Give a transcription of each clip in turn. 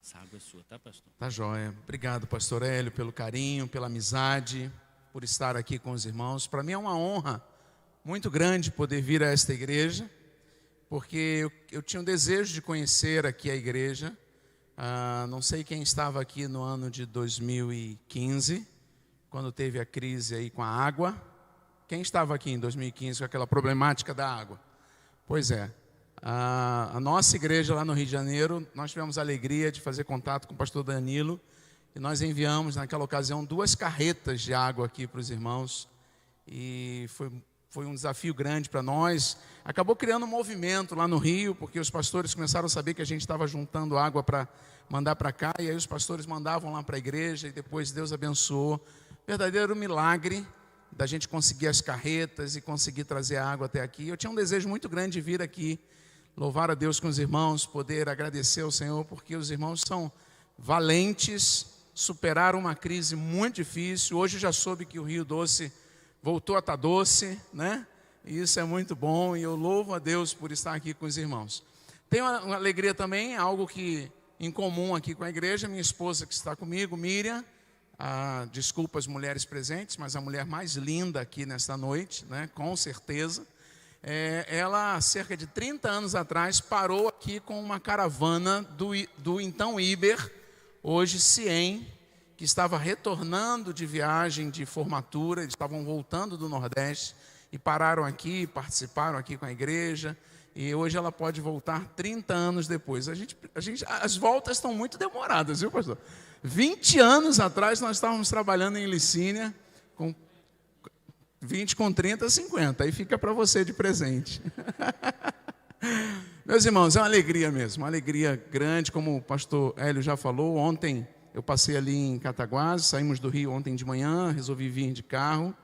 Essa água é sua, tá, pastor? Tá joia. Obrigado, pastor Hélio, pelo carinho, pela amizade, por estar aqui com os irmãos. Para mim é uma honra muito grande poder vir a esta igreja, porque eu tinha um desejo de conhecer aqui a igreja. Não sei quem estava aqui no ano de 2015, quando teve a crise aí com a água. Quem estava aqui em 2015 com aquela problemática da água? Pois é. A nossa igreja lá no Rio de Janeiro, nós tivemos a alegria de fazer contato com o pastor Danilo e nós enviamos naquela ocasião 2 carretas de água aqui para os irmãos e foi um desafio grande para nós. Acabou criando um movimento lá no Rio, porque os pastores começaram a saber que a gente estava juntando água para mandar para cá, e aí os pastores mandavam lá para a igreja e depois Deus abençoou. Verdadeiro milagre da gente conseguir as carretas e conseguir trazer a água até aqui. Eu tinha um desejo muito grande de vir aqui, louvar a Deus com os irmãos, poder agradecer ao Senhor, porque os irmãos são valentes, superaram uma crise muito difícil. Hoje já soube que o Rio Doce voltou a estar doce, né? E isso é muito bom, e eu louvo a Deus por estar aqui com os irmãos. Tenho uma alegria também, algo que em comum aqui com a igreja, minha esposa que está comigo, Miriam, desculpa as mulheres presentes, mas a mulher mais linda aqui nesta noite, né? Com certeza. Ela, cerca de 30 anos atrás, parou aqui com uma caravana do então Iber, hoje Ciem, que estava retornando de viagem de formatura. Eles estavam voltando do Nordeste e pararam aqui, participaram aqui com a igreja, e hoje ela pode voltar 30 anos depois. As voltas estão muito demoradas, viu, pastor? 20 anos atrás nós estávamos trabalhando em Licínia, com 20 com 30, 50, aí fica para você de presente. Meus irmãos, é uma alegria mesmo, uma alegria grande, como o pastor Hélio já falou. Ontem eu passei ali em Cataguases, saímos do Rio ontem de manhã, resolvi vir de carro,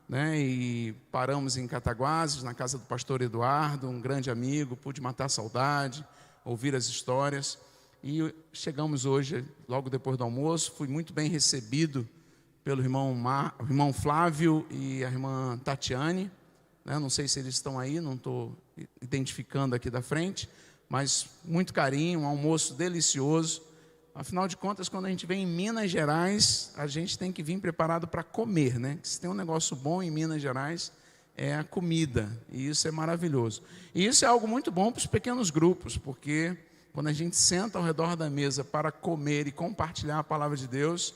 né, e paramos em Cataguases, na casa do pastor Eduardo, um grande amigo, pude matar a saudade, ouvir as histórias, e chegamos hoje, logo depois do almoço. Fui muito bem recebido pelo irmão Flávio e a irmã Tatiane, né? Não sei se eles estão aí, não estou identificando aqui da frente, mas muito carinho, um almoço delicioso. Afinal de contas, quando a gente vem em Minas Gerais, a gente tem que vir preparado para comer, né? Se tem um negócio bom em Minas Gerais, é a comida, e isso é maravilhoso. E isso é algo muito bom para os pequenos grupos, porque quando a gente senta ao redor da mesa para comer e compartilhar a palavra de Deus,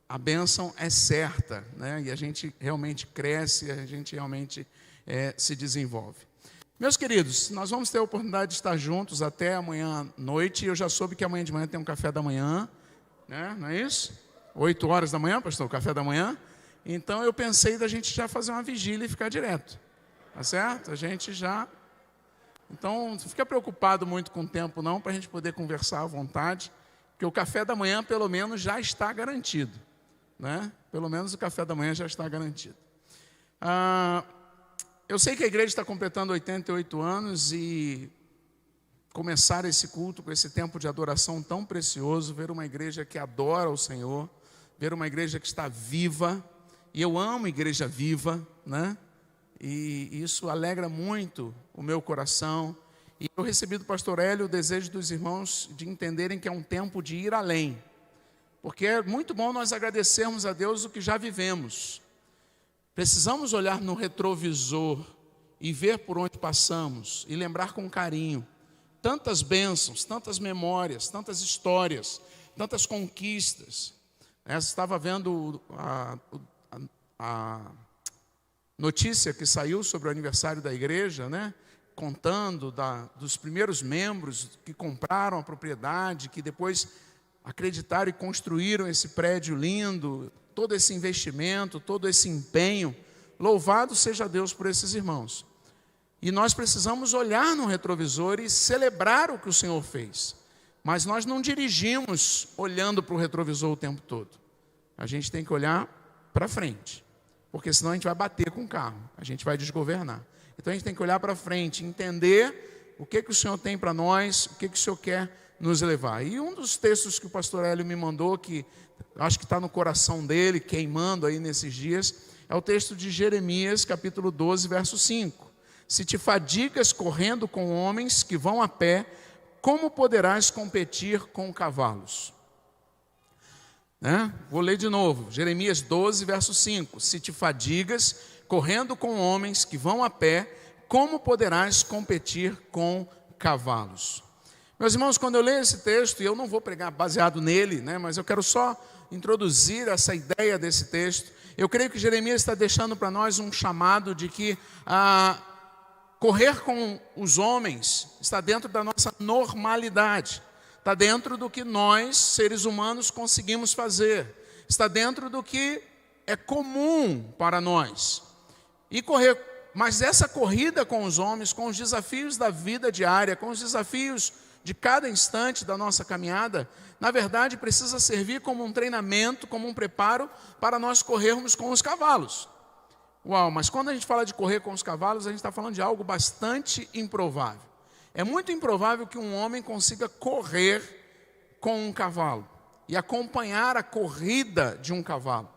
a bênção é certa, né? E a gente realmente cresce, a gente realmente se desenvolve. Meus queridos, nós vamos ter a oportunidade de estar juntos até amanhã à noite. Eu já soube que amanhã de manhã tem um café da manhã, né? Não é isso? 8 horas da manhã, pastor, o café da manhã. Então eu pensei da gente já fazer uma vigília e ficar direto, tá certo? A gente já... Então não fica preocupado muito com o tempo não, para a gente poder conversar à vontade, porque o café da manhã pelo menos já está garantido, né? Pelo menos o café da manhã já está garantido. Eu sei que a igreja está completando 88 anos e começar esse culto com esse tempo de adoração tão precioso, ver uma igreja que adora o Senhor, ver uma igreja que está viva, e eu amo igreja viva, né? E isso alegra muito o meu coração. E eu recebi do pastor Hélio o desejo dos irmãos de entenderem que é um tempo de ir além, porque é muito bom nós agradecermos a Deus o que já vivemos. Precisamos olhar no retrovisor e ver por onde passamos e lembrar com carinho tantas bênçãos, tantas memórias, tantas histórias, tantas conquistas. Eu estava vendo a notícia que saiu sobre o aniversário da igreja, né? Contando dos primeiros membros que compraram a propriedade, que depois acreditaram e construíram esse prédio lindo, todo esse investimento, todo esse empenho. Louvado seja Deus por esses irmãos. E nós precisamos olhar no retrovisor e celebrar o que o Senhor fez. Mas nós não dirigimos olhando para o retrovisor o tempo todo. A gente tem que olhar para frente, porque senão a gente vai bater com o carro, a gente vai desgovernar. Então a gente tem que olhar para frente, entender o que o Senhor tem para nós, o que o Senhor quer nos levar. E um dos textos que o pastor Hélio me mandou, que acho que está no coração dele, queimando aí nesses dias, é o texto de Jeremias, capítulo 12, verso 5. Se te fadigas correndo com homens que vão a pé, como poderás competir com cavalos? Vou ler de novo, Jeremias 12, verso 5. Se te fadigas correndo com homens que vão a pé, como poderás competir com cavalos? Meus irmãos, quando eu leio esse texto, e eu não vou pregar baseado nele, mas eu quero só introduzir essa ideia desse texto. Eu creio que Jeremias está deixando para nós um chamado de que correr com os homens está dentro da nossa normalidade. Está dentro do que nós, seres humanos, conseguimos fazer. Está dentro do que é comum para nós. Mas essa corrida com os homens, com os desafios da vida diária, com os desafios de cada instante da nossa caminhada, na verdade precisa servir como um treinamento, como um preparo para nós corrermos com os cavalos. Uau, mas quando a gente fala de correr com os cavalos, a gente está falando de algo bastante improvável. É muito improvável que um homem consiga correr com um cavalo e acompanhar a corrida de um cavalo.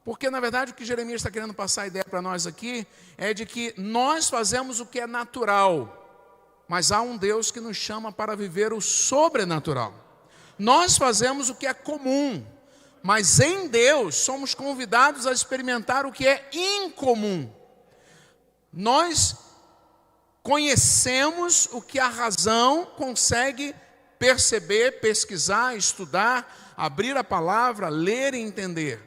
Porque, na verdade, o que Jeremias está querendo passar a ideia para nós aqui é de que nós fazemos o que é natural, mas há um Deus que nos chama para viver o sobrenatural. Nós fazemos o que é comum, mas em Deus somos convidados a experimentar o que é incomum. Nós conhecemos o que a razão consegue perceber, pesquisar, estudar, abrir a palavra, ler e entender.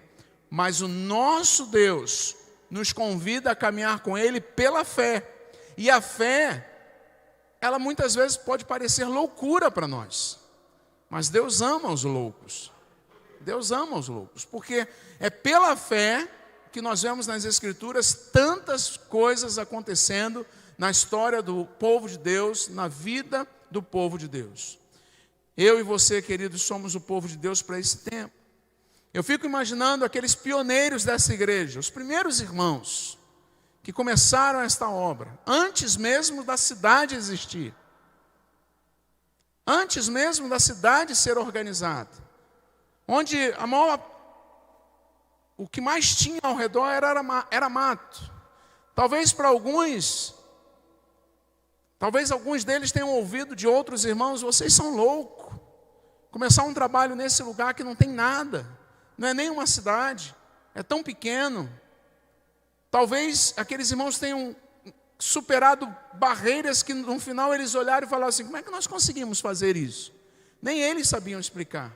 Mas o nosso Deus nos convida a caminhar com Ele pela fé. E a fé, ela muitas vezes pode parecer loucura para nós. Mas Deus ama os loucos. Deus ama os loucos. Porque é pela fé que nós vemos nas Escrituras tantas coisas acontecendo na história do povo de Deus, na vida do povo de Deus. Eu e você, queridos, somos o povo de Deus para esse tempo. Eu fico imaginando aqueles pioneiros dessa igreja, os primeiros irmãos que começaram esta obra, antes mesmo da cidade existir, antes mesmo da cidade ser organizada, onde o que mais tinha ao redor era mato. Talvez alguns deles tenham ouvido de outros irmãos: vocês são loucos, começar um trabalho nesse lugar que não tem nada, não é nem uma cidade, é tão pequeno. Talvez aqueles irmãos tenham superado barreiras que no final eles olharam e falaram assim: como é que nós conseguimos fazer isso? Nem eles sabiam explicar.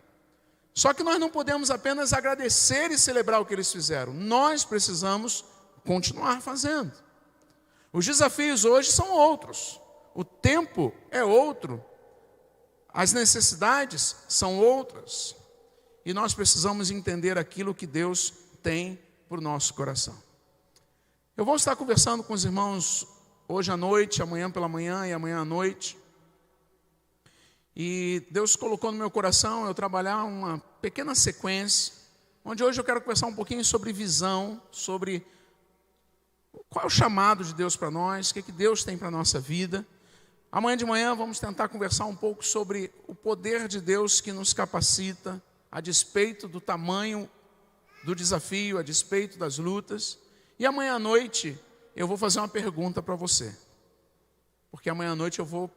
Só que nós não podemos apenas agradecer e celebrar o que eles fizeram, nós precisamos continuar fazendo. Os desafios hoje são outros, o tempo é outro, as necessidades são outras, e nós precisamos entender aquilo que Deus tem para o nosso coração. Eu vou estar conversando com os irmãos hoje à noite, amanhã pela manhã e amanhã à noite. E Deus colocou no meu coração eu trabalhar uma pequena sequência, onde hoje eu quero conversar um pouquinho sobre visão, sobre qual é o chamado de Deus para nós, o que Deus tem para a nossa vida. Amanhã de manhã vamos tentar conversar um pouco sobre o poder de Deus que nos capacita, a despeito do tamanho do desafio, a despeito das lutas. E amanhã à noite eu vou fazer uma pergunta para você, porque amanhã à noite eu vou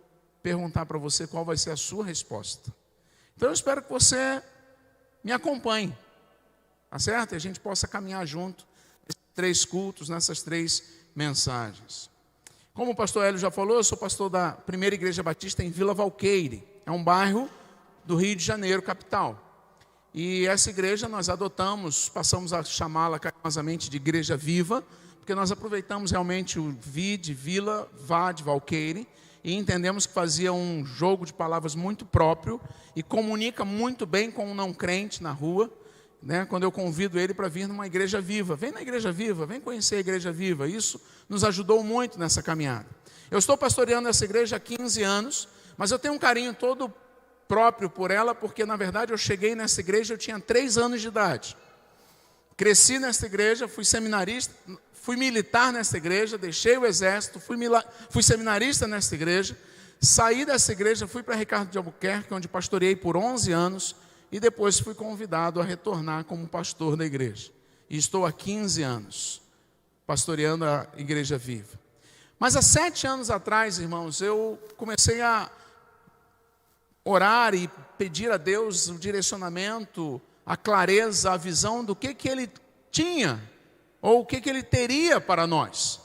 perguntar para você qual vai ser a sua resposta. Então eu espero que você me acompanhe, tá certo? E a gente possa caminhar junto nesses 3 cultos, nessas 3 mensagens. Como o pastor Hélio já falou, eu sou pastor da Primeira Igreja Batista em Vila Valqueire. É um bairro do Rio de Janeiro, capital. E essa igreja nós adotamos, passamos a chamá-la carinhosamente de Igreja Viva, porque nós aproveitamos realmente o Vi de Vila, Vá de Valqueire, e entendemos que fazia um jogo de palavras muito próprio e comunica muito bem com um não crente na rua, quando eu convido ele para vir numa igreja viva. Vem na igreja viva, vem conhecer a igreja viva. Isso nos ajudou muito nessa caminhada. Eu estou pastoreando essa igreja há 15 anos, mas eu tenho um carinho todo próprio por ela, porque na verdade eu cheguei nessa igreja, eu tinha 3 anos de idade. Cresci nessa igreja, fui seminarista, fui militar nessa igreja, deixei o exército, fui seminarista nessa igreja, saí dessa igreja, fui para Ricardo de Albuquerque, onde pastoreei por 11 anos, e depois fui convidado a retornar como pastor da igreja. E estou há 15 anos pastoreando a Igreja Viva. Mas há 7 anos atrás, irmãos, eu comecei a orar e pedir a Deus o direcionamento, a clareza, a visão do que Ele tinha, ou o que Ele teria para nós.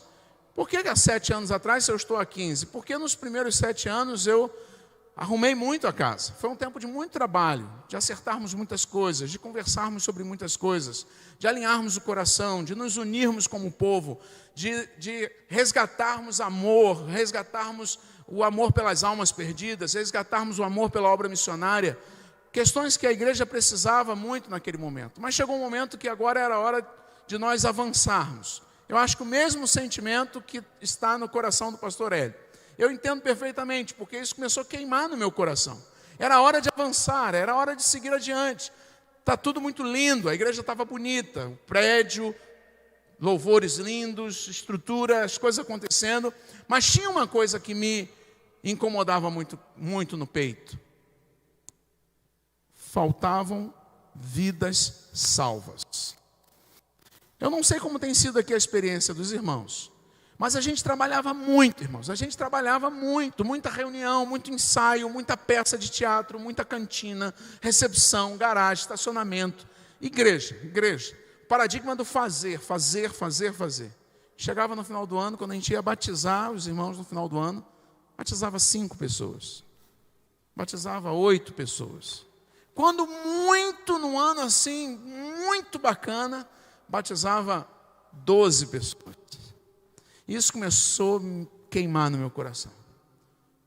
Por que há 7 anos atrás, se eu estou há 15? Porque nos primeiros 7 anos eu arrumei muito a casa. Foi um tempo de muito trabalho, de acertarmos muitas coisas, de conversarmos sobre muitas coisas, de alinharmos o coração, de nos unirmos como povo, de resgatarmos amor, resgatarmos o amor pelas almas perdidas, resgatarmos o amor pela obra missionária. Questões que a igreja precisava muito naquele momento. Mas chegou um momento que agora era a hora de nós avançarmos. Eu acho que o mesmo sentimento que está no coração do pastor Hélio. Eu entendo perfeitamente, porque isso começou a queimar no meu coração. Era hora de avançar, era hora de seguir adiante. Está tudo muito lindo, a igreja estava bonita, o prédio, louvores lindos, estrutura, as coisas acontecendo. Mas tinha uma coisa que me incomodava muito, muito no peito. Faltavam vidas salvas. Eu não sei como tem sido aqui a experiência dos irmãos, mas a gente trabalhava muito, irmãos. A gente trabalhava muito, muita reunião, muito ensaio, muita peça de teatro, muita cantina, recepção, garagem, estacionamento, igreja. Paradigma do fazer. Chegava no final do ano, quando a gente ia batizar os irmãos no final do ano, batizava 5 pessoas, batizava 8 pessoas. Quando muito, num ano assim, muito bacana, batizava 12 pessoas. Isso começou a me queimar no meu coração.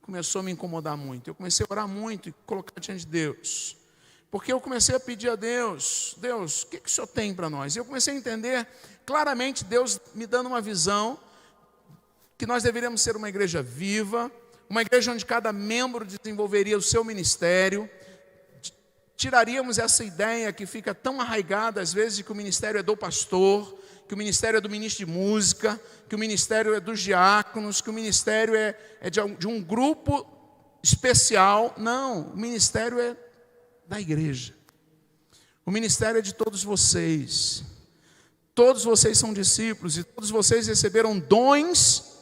Começou a me incomodar muito. Eu comecei a orar muito e colocar diante de Deus. Porque eu comecei a pedir a Deus, Deus, o que o Senhor tem para nós? E eu comecei a entender claramente Deus me dando uma visão que nós deveríamos ser uma igreja viva, uma igreja onde cada membro desenvolveria o seu ministério. Tiraríamos essa ideia que fica tão arraigada às vezes de que o ministério é do pastor, que o ministério é do ministro de música, que o ministério é dos diáconos, que o ministério é de um grupo especial. Não, o ministério é da igreja. O ministério é de todos vocês. Todos vocês são discípulos e todos vocês receberam dons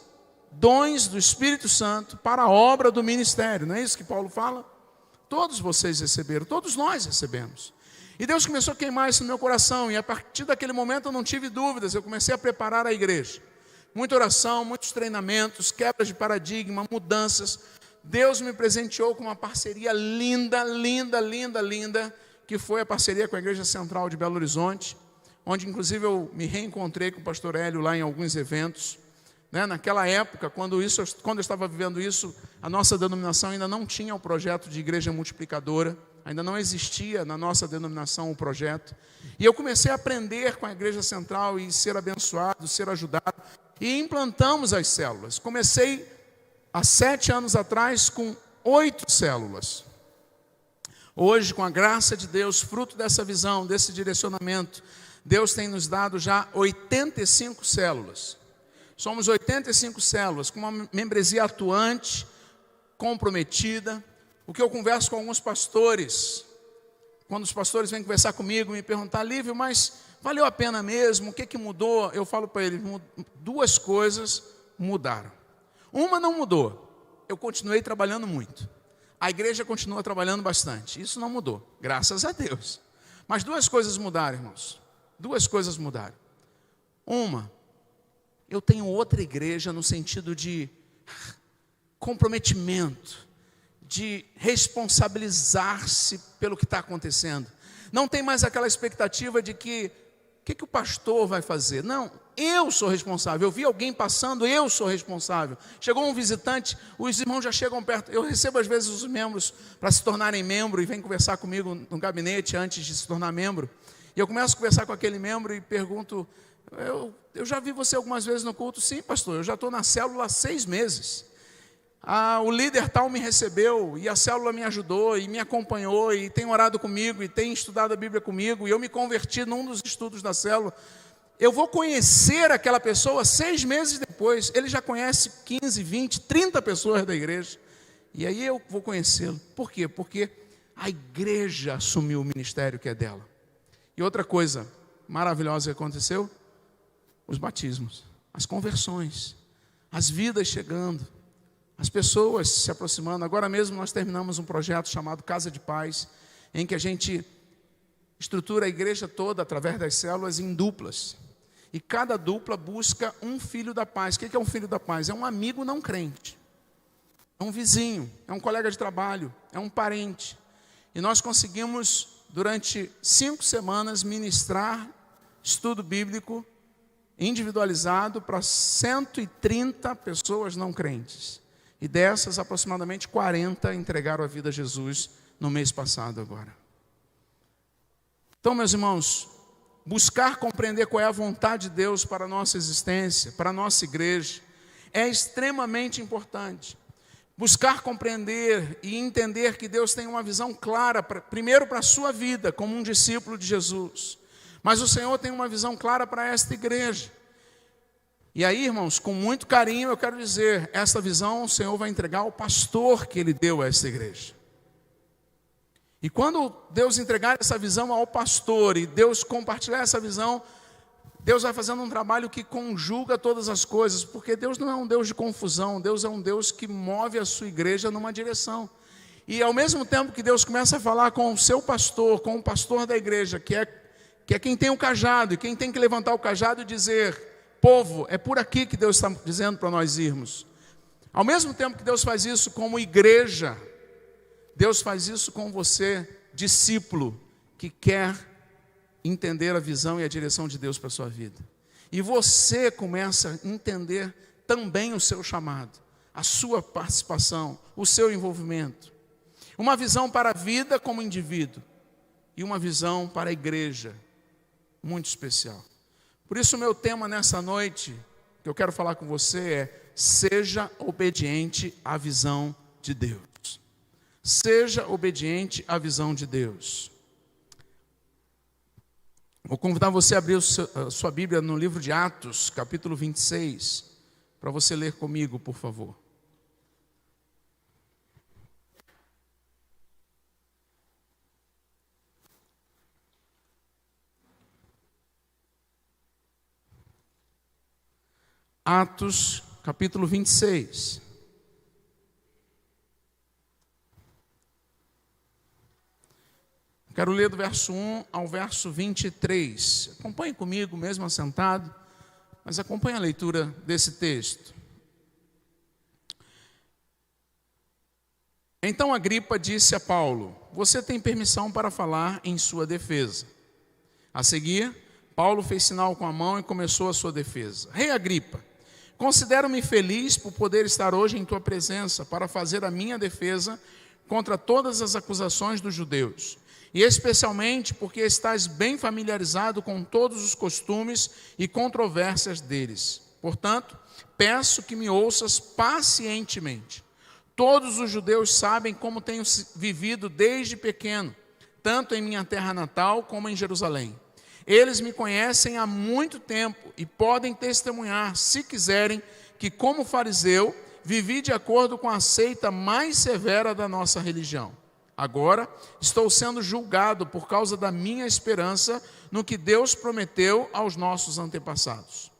do Espírito Santo para a obra do ministério. Não é isso que Paulo fala? Todos vocês receberam, todos nós recebemos. E Deus começou a queimar isso no meu coração. E a partir daquele momento eu não tive dúvidas. Eu comecei a preparar a igreja. Muita oração, muitos treinamentos, quebras de paradigma, mudanças. Deus me presenteou com uma parceria linda, que foi a parceria com a Igreja Central de Belo Horizonte, onde inclusive eu me reencontrei com o pastor Hélio lá em alguns eventos. Naquela época, quando eu estava vivendo isso, a nossa denominação ainda não tinha o projeto de igreja multiplicadora, ainda não existia na nossa denominação o projeto. E eu comecei a aprender com a Igreja Central e ser abençoado, ser ajudado. E implantamos as células. Comecei há 7 anos atrás com 8 células. Hoje, com a graça de Deus, fruto dessa visão, desse direcionamento, Deus tem nos dado já 85 células. Somos 85 células, com uma membresia atuante, comprometida. O que eu converso com alguns pastores, quando os pastores vêm conversar comigo, me perguntar, Lívio, mas valeu a pena mesmo? O que mudou? Eu falo para eles, 2 coisas mudaram. Uma não mudou, eu continuei trabalhando muito. A igreja continua trabalhando bastante, isso não mudou, graças a Deus. Mas 2 coisas mudaram, irmãos, 2 coisas mudaram. Uma, eu tenho outra igreja no sentido de comprometimento, de responsabilizar-se pelo que está acontecendo. Não tem mais aquela expectativa de que o pastor vai fazer? Não, eu sou responsável. Eu vi alguém passando, eu sou responsável. Chegou um visitante, os irmãos já chegam perto. Eu recebo às vezes os membros para se tornarem membro e vêm conversar comigo no gabinete antes de se tornar membro. E eu começo a conversar com aquele membro e pergunto, eu já vi você algumas vezes no culto. Sim, pastor, eu já estou na célula há 6 meses. O líder tal me recebeu e a célula me ajudou e me acompanhou e tem orado comigo e tem estudado a Bíblia comigo e eu me converti num dos estudos da célula. Eu vou conhecer aquela pessoa 6 meses depois. Ele já conhece 15, 20, 30 pessoas da igreja. E aí eu vou conhecê-lo. Por quê? Porque a igreja assumiu o ministério que é dela. E outra coisa maravilhosa que aconteceu, os batismos, as conversões, as vidas chegando, as pessoas se aproximando. Agora mesmo nós terminamos um projeto chamado Casa de Paz, em que a gente estrutura a igreja toda através das células em duplas. E cada dupla busca um filho da paz. O que é um filho da paz? É um amigo não crente. É um vizinho, é um colega de trabalho, é um parente. E nós conseguimos, durante 5 semanas, ministrar estudo bíblico individualizado para 130 pessoas não crentes. E dessas, aproximadamente 40 entregaram a vida a Jesus no mês passado agora. Então, meus irmãos, buscar compreender qual é a vontade de Deus para a nossa existência, para a nossa igreja, é extremamente importante. Buscar compreender e entender que Deus tem uma visão clara, primeiro para a sua vida, como um discípulo de Jesus. Mas o Senhor tem uma visão clara para esta igreja. E aí, irmãos, com muito carinho eu quero dizer, essa visão o Senhor vai entregar ao pastor que Ele deu a esta igreja. E quando Deus entregar essa visão ao pastor e Deus compartilhar essa visão, Deus vai fazendo um trabalho que conjuga todas as coisas, porque Deus não é um Deus de confusão, Deus é um Deus que move a sua igreja numa direção. E ao mesmo tempo que Deus começa a falar com o seu pastor, com o pastor da igreja, que é quem tem o cajado, e quem tem que levantar o cajado e dizer: povo, é por aqui que Deus está dizendo para nós irmos. Ao mesmo tempo que Deus faz isso como igreja, Deus faz isso com você, discípulo, que quer entender a visão e a direção de Deus para a sua vida. E você começa a entender também o seu chamado, a sua participação, o seu envolvimento. Uma visão para a vida como indivíduo e uma visão para a igreja, muito especial. Por isso o meu tema nessa noite, que eu quero falar com você é: seja obediente à visão de Deus. Seja obediente à visão de Deus. Vou convidar você a abrir a sua Bíblia no livro de Atos, capítulo 26, para você ler comigo, por favor. Atos, capítulo 26. Quero ler do verso 1 ao verso 23. Acompanhe comigo, mesmo assentado, mas acompanhe a leitura desse texto. Então Agripa disse a Paulo: você tem permissão para falar em sua defesa. A seguir, Paulo fez sinal com a mão e começou a sua defesa. Rei Agripa, considero-me feliz por poder estar hoje em tua presença para fazer a minha defesa contra todas as acusações dos judeus. E especialmente porque estás bem familiarizado com todos os costumes e controvérsias deles. Portanto, peço que me ouças pacientemente. Todos os judeus sabem como tenho vivido desde pequeno, tanto em minha terra natal como em Jerusalém. Eles me conhecem há muito tempo e podem testemunhar, se quiserem, que como fariseu, vivi de acordo com a seita mais severa da nossa religião. Agora estou sendo julgado por causa da minha esperança no que Deus prometeu aos nossos antepassados.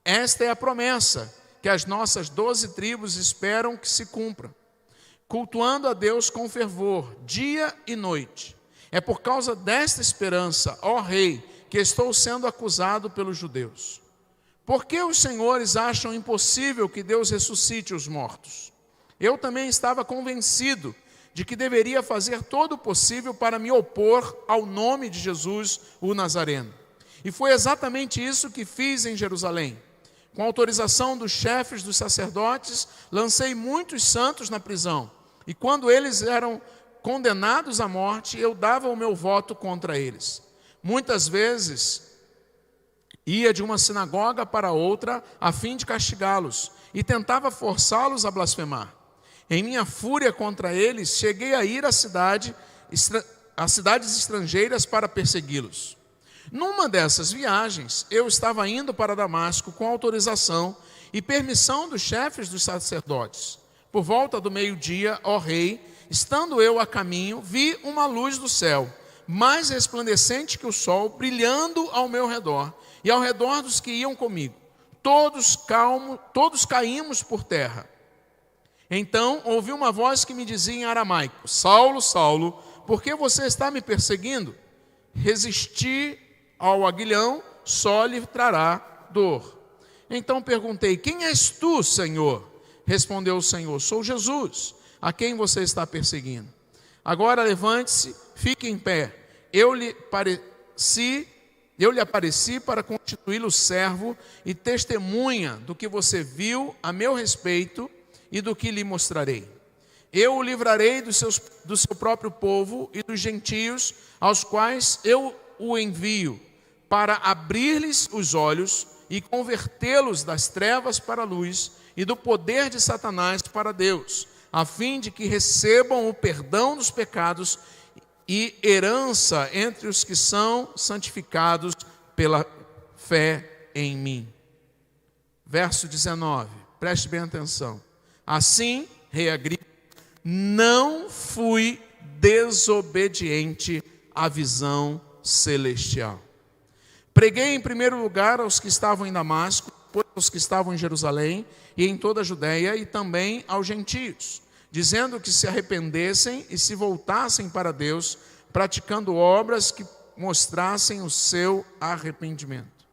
Esta é a promessa que as nossas 12 tribos esperam que se cumpra, cultuando a Deus com fervor, dia e noite. É por causa desta esperança, ó Rei, que estou sendo acusado pelos judeus. Por que os senhores acham impossível que Deus ressuscite os mortos? Eu também estava convencido de que deveria fazer todo o possível para me opor ao nome de Jesus, o Nazareno. E foi exatamente isso que fiz em Jerusalém. Com autorização dos chefes dos sacerdotes, lancei muitos santos na prisão. E quando eles eram condenados à morte, eu dava o meu voto contra eles. Muitas vezes ia de uma sinagoga para outra a fim de castigá-los e tentava forçá-los a blasfemar. Em minha fúria contra eles, cheguei a ir a cidades estrangeiras para persegui-los. Numa dessas viagens, eu estava indo para Damasco com autorização e permissão dos chefes dos sacerdotes. Por volta do meio-dia, ó rei, estando eu a caminho, vi uma luz do céu, mais resplandecente que o sol, brilhando ao meu redor e ao redor dos que iam comigo. Todos caímos por terra. Então ouvi uma voz que me dizia em aramaico: Saulo, Saulo, por que você está me perseguindo? Resistir ao aguilhão só lhe trará dor. Então perguntei: quem és tu, Senhor? Respondeu o Senhor: sou Jesus, a quem você está perseguindo. Agora levante-se, fique em pé. Eu lhe apareci para constituí-lo servo e testemunha do que você viu a meu respeito e do que lhe mostrarei. Eu o livrarei do seu próprio povo e dos gentios, aos quais eu o envio, para abrir-lhes os olhos e convertê-los das trevas para a luz e do poder de Satanás para Deus, a fim de que recebam o perdão dos pecados e herança entre os que são santificados pela fé em mim. Verso 19, preste bem atenção. Assim, rei Agripa, não fui desobediente à visão celestial. Preguei em primeiro lugar aos que estavam em Damasco, depois aos que estavam em Jerusalém e em toda a Judéia e também aos gentios, dizendo que se arrependessem e se voltassem para Deus, praticando obras que mostrassem o seu arrependimento.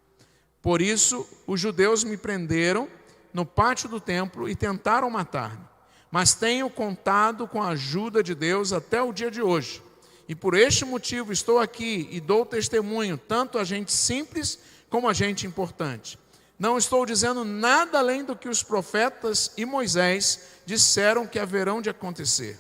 Por isso, os judeus me prenderam no pátio do templo e tentaram matar-me, mas tenho contado com a ajuda de Deus até o dia de hoje. E por este motivo estou aqui e dou testemunho, tanto a gente simples como a gente importante. Não estou dizendo nada além do que os profetas e Moisés disseram que haverão de acontecer.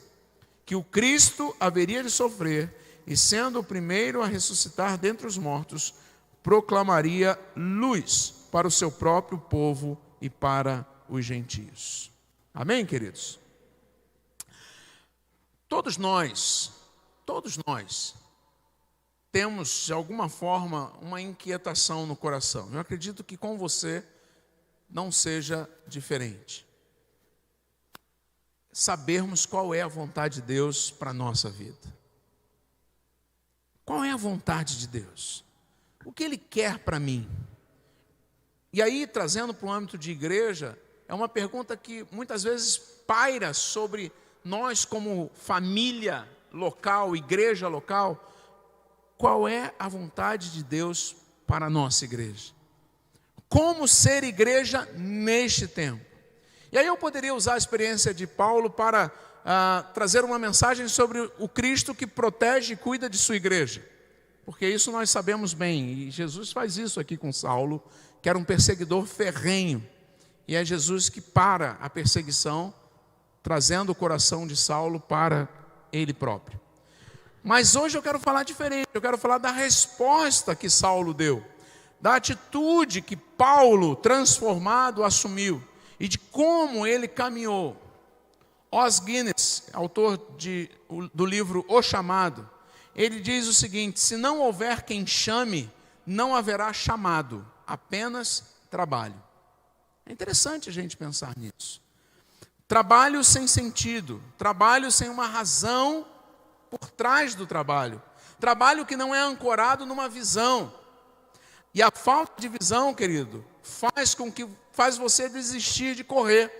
Que o Cristo haveria de sofrer e, sendo o primeiro a ressuscitar dentre os mortos, proclamaria luz para o seu próprio povo e para os gentios. Amém, queridos? Todos nós temos, de alguma forma, uma inquietação no coração. Eu acredito que com você não seja diferente. Sabermos qual é a vontade de Deus para a nossa vida. Qual é a vontade de Deus? O que Ele quer para mim? E aí, trazendo para o âmbito de igreja, é uma pergunta que muitas vezes paira sobre nós como família local, igreja local. Qual é a vontade de Deus para a nossa igreja? Como ser igreja neste tempo? E aí eu poderia usar a experiência de Paulo para trazer uma mensagem sobre o Cristo que protege e cuida de sua igreja. Porque isso nós sabemos bem, e Jesus faz isso aqui com Saulo, que era um perseguidor ferrenho. E é Jesus que para a perseguição, trazendo o coração de Saulo para ele próprio. Mas hoje eu quero falar diferente, eu quero falar da resposta que Saulo deu, da atitude que Paulo, transformado, assumiu, e de como ele caminhou. Os Guinness, autor do livro O Chamado, ele diz o seguinte: se não houver quem chame, não haverá chamado, apenas trabalho. É interessante a gente pensar nisso. Trabalho sem sentido, trabalho sem uma razão por trás do trabalho. Trabalho que não é ancorado numa visão. E a falta de visão, querido, faz você desistir de correr.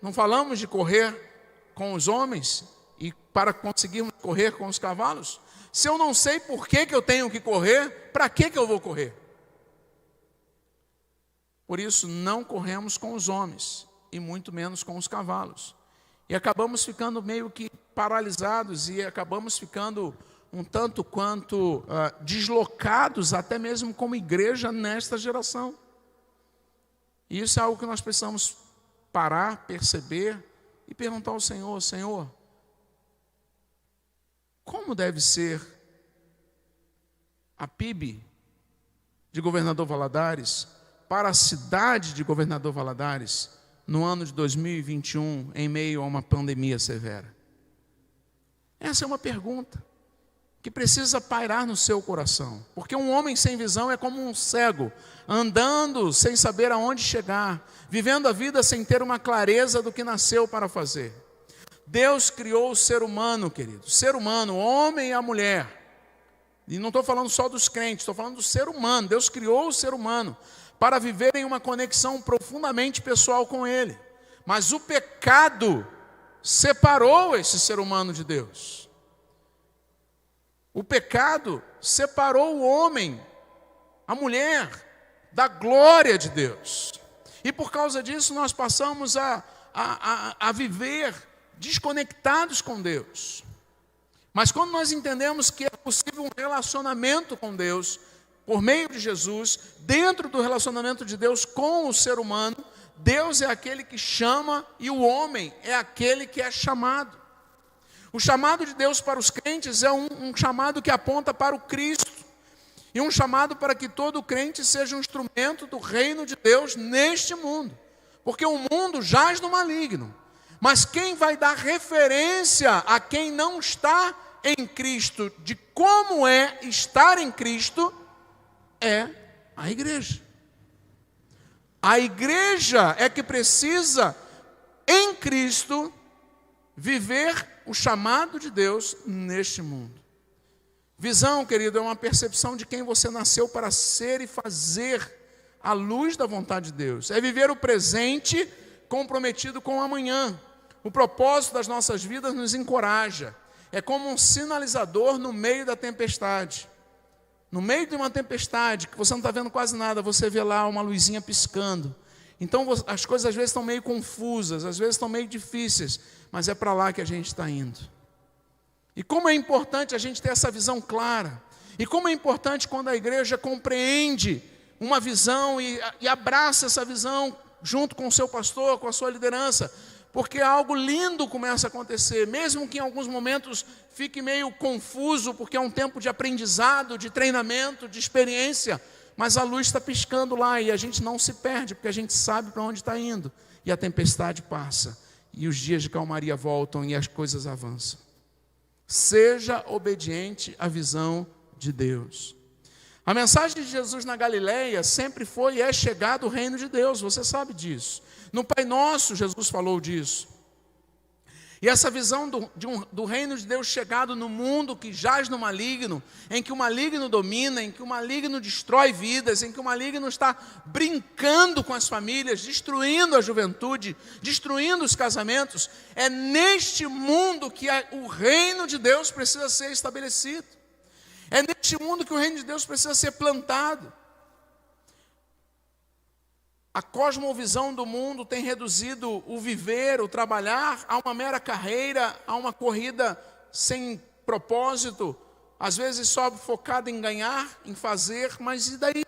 Não falamos de correr com os homens e para conseguirmos correr com os cavalos? Se eu não sei por que eu tenho que correr, para que eu vou correr? Por isso, não corremos com os homens e muito menos com os cavalos. E acabamos ficando meio que paralisados e acabamos ficando um tanto quanto deslocados, até mesmo como igreja nesta geração. E isso é algo que nós precisamos parar, perceber e perguntar ao Senhor: Senhor, como deve ser a PIB de Governador Valadares para a cidade de Governador Valadares no ano de 2021, em meio a uma pandemia severa? Essa é uma pergunta que precisa pairar no seu coração, porque um homem sem visão é como um cego, andando sem saber aonde chegar, vivendo a vida sem ter uma clareza do que nasceu para fazer. Deus criou o ser humano, querido, o ser humano, o homem e a mulher, e não estou falando só dos crentes, estou falando do ser humano. Deus criou o ser humano para viver em uma conexão profundamente pessoal com Ele. Mas o pecado separou esse ser humano de Deus. O pecado separou o homem, a mulher, da glória de Deus. E por causa disso nós passamos a viver desconectados com Deus. Mas quando nós entendemos que é possível um relacionamento com Deus, por meio de Jesus, dentro do relacionamento de Deus com o ser humano, Deus é aquele que chama e o homem é aquele que é chamado. O chamado de Deus para os crentes é um chamado que aponta para o Cristo. E um chamado para que todo crente seja um instrumento do reino de Deus neste mundo. Porque o mundo jaz no maligno. Mas quem vai dar referência a quem não está em Cristo, de como é estar em Cristo, é a igreja. A igreja é que precisa, em Cristo, viver o chamado de Deus neste mundo. Visão, querido, é uma percepção de quem você nasceu para ser e fazer à luz da vontade de Deus. É viver o presente comprometido com o amanhã. O propósito das nossas vidas nos encoraja. É como um sinalizador no meio da tempestade. No meio de uma tempestade, que você não está vendo quase nada, você vê lá uma luzinha piscando. Então as coisas às vezes estão meio confusas, às vezes estão meio difíceis, mas é para lá que a gente está indo. E como é importante a gente ter essa visão clara. E como é importante quando a igreja compreende uma visão e abraça essa visão junto com o seu pastor, com a sua liderança. Porque algo lindo começa a acontecer, mesmo que em alguns momentos fique meio confuso, porque é um tempo de aprendizado, de treinamento, de experiência, mas a luz está piscando lá e a gente não se perde, porque a gente sabe para onde está indo. E a tempestade passa, e os dias de calmaria voltam e as coisas avançam. Seja obediente à visão de Deus. A mensagem de Jesus na Galileia sempre foi e é chegado o reino de Deus, você sabe disso. No Pai Nosso, Jesus falou disso. E essa visão do reino de Deus chegado no mundo que jaz no maligno, em que o maligno domina, em que o maligno destrói vidas, em que o maligno está brincando com as famílias, destruindo a juventude, destruindo os casamentos, é neste mundo que o reino de Deus precisa ser estabelecido. É neste mundo que o reino de Deus precisa ser plantado. A cosmovisão do mundo tem reduzido o viver, o trabalhar, a uma mera carreira, a uma corrida sem propósito, às vezes só focada em ganhar, em fazer, mas e daí?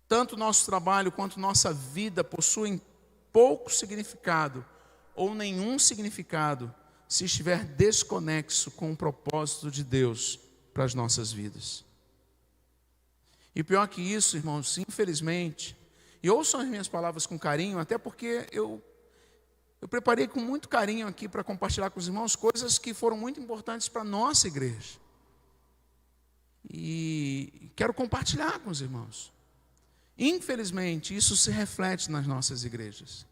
Tanto nosso trabalho quanto nossa vida possuem pouco significado ou nenhum significado se estiver desconexo com o propósito de Deus para as nossas vidas. E pior que isso, irmãos, infelizmente, e ouçam as minhas palavras com carinho, até porque eu preparei com muito carinho aqui para compartilhar com os irmãos coisas que foram muito importantes para a nossa igreja. E quero compartilhar com os irmãos. Infelizmente, isso se reflete nas nossas igrejas.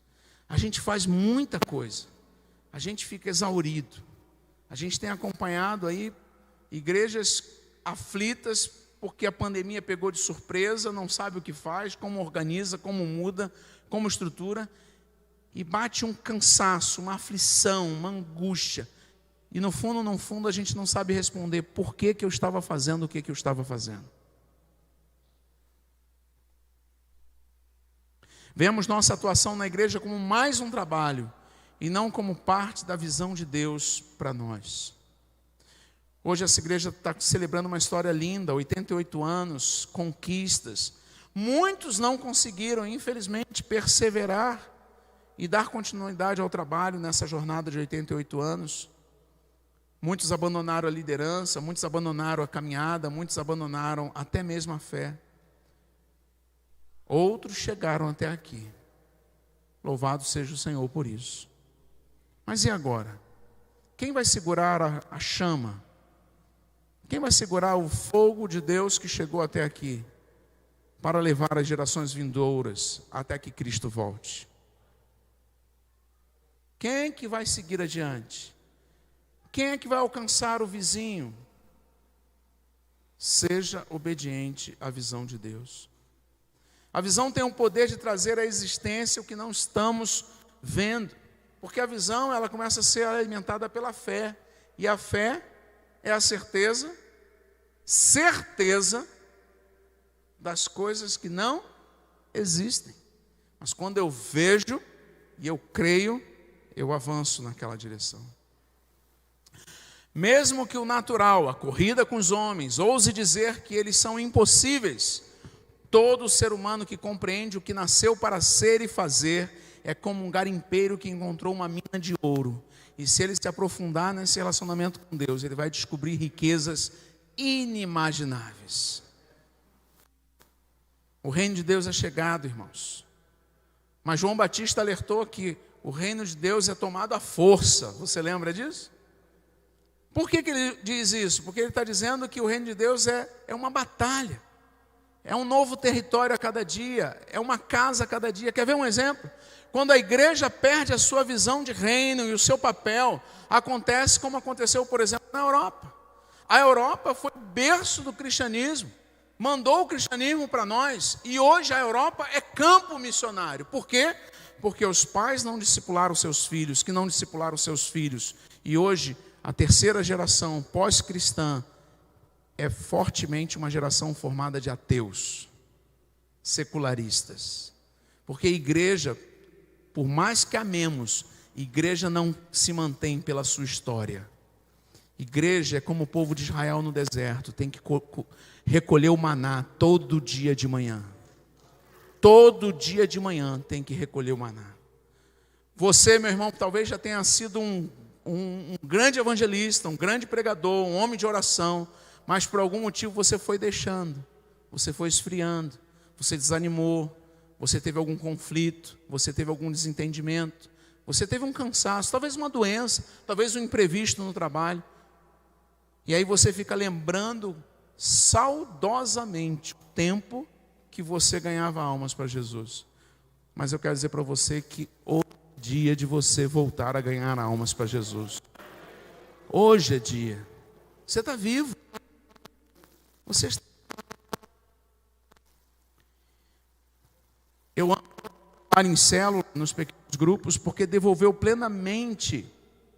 A gente faz muita coisa, a gente fica exaurido. A gente tem acompanhado aí igrejas aflitas, porque a pandemia pegou de surpresa, não sabe o que faz, como organiza, como muda, como estrutura, e bate um cansaço, uma aflição, uma angústia, e no fundo a gente não sabe responder por que eu estava fazendo o que eu estava fazendo. Vemos nossa atuação na igreja como mais um trabalho, e não como parte da visão de Deus para nós. Hoje essa igreja está celebrando uma história linda, 88 anos, conquistas. Muitos não conseguiram, infelizmente, perseverar e dar continuidade ao trabalho nessa jornada de 88 anos. Muitos abandonaram a liderança, muitos abandonaram a caminhada, muitos abandonaram até mesmo a fé. Outros chegaram até aqui. Louvado seja o Senhor por isso. Mas e agora? Quem vai segurar a chama? Quem vai segurar o fogo de Deus que chegou até aqui, para levar as gerações vindouras até que Cristo volte? Quem é que vai seguir adiante? Quem é que vai alcançar o vizinho? Seja obediente à visão de Deus. A visão tem o poder de trazer à existência o que não estamos vendo. Porque a visão, ela começa a ser alimentada pela fé. E a fé é a certeza das coisas que não existem. Mas quando eu vejo e eu creio, eu avanço naquela direção. Mesmo que o natural, a corrida com os homens, ouse dizer que eles são impossíveis, todo ser humano que compreende o que nasceu para ser e fazer é como um garimpeiro que encontrou uma mina de ouro. E se ele se aprofundar nesse relacionamento com Deus, ele vai descobrir riquezas inimagináveis. O reino de Deus é chegado, irmãos. Mas João Batista alertou que o reino de Deus é tomado à força. Você lembra disso? Por que ele diz isso? Porque ele está dizendo que o reino de Deus é uma batalha. É um novo território a cada dia. É uma casa a cada dia. Quer ver um exemplo? Quando a igreja perde a sua visão de reino e o seu papel, acontece como aconteceu, por exemplo, na Europa. A Europa foi berço do cristianismo, mandou o cristianismo para nós, e hoje a Europa é campo missionário. Por quê? Porque os pais não discipularam seus filhos, que não discipularam seus filhos. E hoje, a terceira geração pós-cristã é fortemente uma geração formada de ateus, secularistas. Porque a igreja, por mais que amemos, igreja não se mantém pela sua história. Igreja é como o povo de Israel no deserto, tem que recolher o maná todo dia de manhã. Todo dia de manhã tem que recolher o maná. Você, meu irmão, talvez já tenha sido um grande evangelista, um grande pregador, um homem de oração, mas por algum motivo você foi deixando, você foi esfriando, você desanimou, você teve algum conflito, você teve algum desentendimento, você teve um cansaço, talvez uma doença, talvez um imprevisto no trabalho. E aí você fica lembrando saudosamente o tempo que você ganhava almas para Jesus. Mas eu quero dizer para você que hoje é dia de você voltar a ganhar almas para Jesus. Hoje é dia. Você está vivo. Você está... Eu amo estar em célula, nos pequenos grupos, porque devolveu plenamente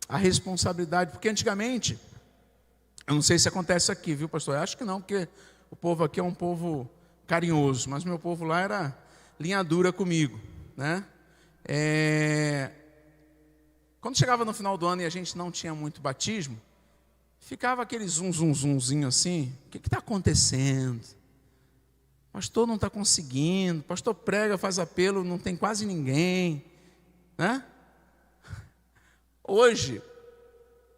a responsabilidade. Porque antigamente, eu não sei se acontece aqui, viu, pastor? Eu acho que não, porque o povo aqui é um povo carinhoso, mas meu povo lá era linha dura comigo, né? Quando chegava no final do ano e a gente não tinha muito batismo, ficava aquele zumzinho assim. O que está acontecendo? Pastor não está conseguindo, pastor prega, faz apelo, não tem quase ninguém, né? Hoje,